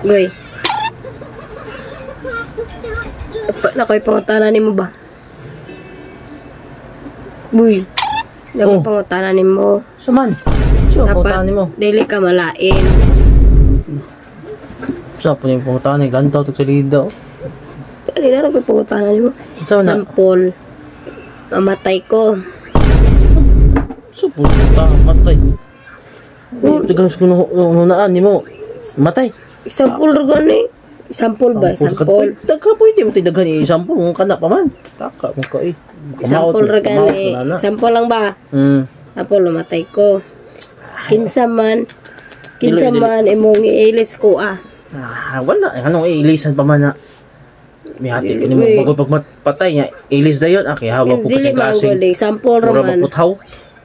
Goy. Na ko'y pangutanan ni mo ba? Buy. Na ko'y pangutanan ni mo. Saman? Siya pangutanan ni mo? Dili ka malain. Siya po yung pangutanan ni Lantaw ito sa lida. Dali na ko'y pangutanan ni mo. Sampol. Mamatay ko. So, puta, matay. Tagas ko nunaan ni mo. Matay. Sampol rin eh. Sampol ba? Sampol. Taka pwede mo tidaghan i-sampol. Kung kanak pa man. Taka mo ka eh. Sampol rin eh. Sampol lang ba? Sampol, mamatay ko. Kinsa man imong i-ilis ko wala. Anong i-ilisan pa man na? May hati ka ni mo. Bago pagpatay niya, ilis na yun. Kaya hawa po kasi klaseng. Sampol raman.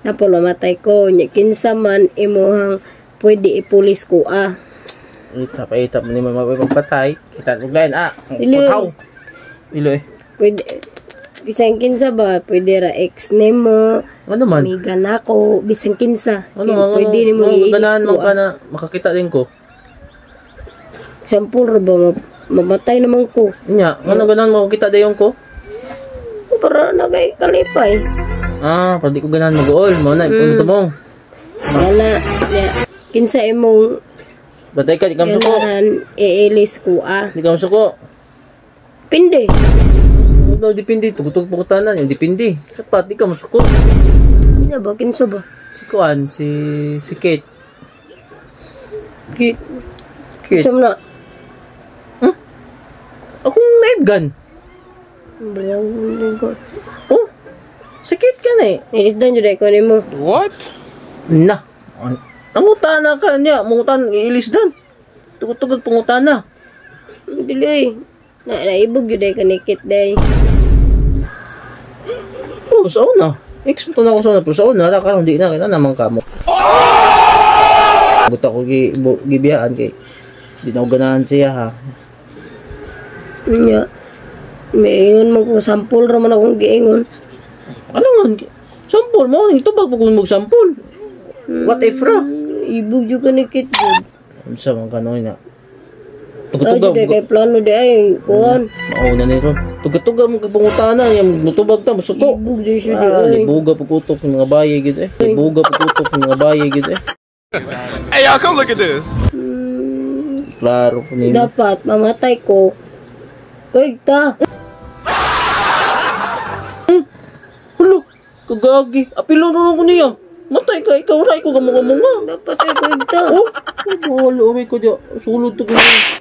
Sampol, mamatay ko. Kinsa man imong pwede ipulis ko Itap mo ni mo magpatay. Kita naglayan putaw. Ilo eh. Pwede. Bisang kinsa ba? Pwede ra ex nemo. Ano man? Amiga na ko. Bisang kinsa. Pwede ni mo i-ilis ko. Ganahan mo ka na makakita din ko. Sampol ra ba? Mamatay naman ko. Nya, ano ganahan mo makakita din ko? Para nagay kalipay. Pwede ko ganahan mag-uol. Mauna, punto mo. Gana. Kinsa imong batay ka, di ka masuko. Ganahan, iilis ko Di ka masuko. Pindi. Dipindi. Tugutog pangutanan. Yung dipindi. Sapat, di ka masuko. Hindi ba? Kinso ba? Si Kuan, si Kate. Kate. Kinso mo na? Akong night gun. Oh, si Kate ka na eh. Nilisdan yun ko ni mo. What? Na. Nangutana ka niya. Mangutan, iilis dan. Tugutugag pangutana. Dili. Naibog yun ka ni Kate day. Oh, sa una. Expect na ako sa una. Pero sa una, nakaroon di na. Kailan naman ka mo. Buta ko gibiyaan kay. Di na ako ganahan siya ha. Nya. May ingon mo ko. Sampol raman akong giingon. Ano nga? Sampol mo. Ito ba kung mag-sampol? What if ra? Ibog yun ka ni Kate yun. Ano sa mga kanoy na? Tugatugag. Kay plano di ay. Kuhan. Mauna ni ron. Tugatugag mga pangutana. Yung mutubag ta. Masuko. Ibog yun siya di ay. Ibuga pukutok ng mga bayi gitu eh. Ibuga pukutok ng mga bayi gitu eh. Hey y'all, come look at this. Klaro po nila. Dapat mamatay ko. Uy, ta. Hulo. Kagagi. Apilo na ko niya. Matay ka, ikaw ra, ikaw gamang-gamang nga. Dapat ay ko ita. Oh, wala, oray ko diya. Sulod to ko niya.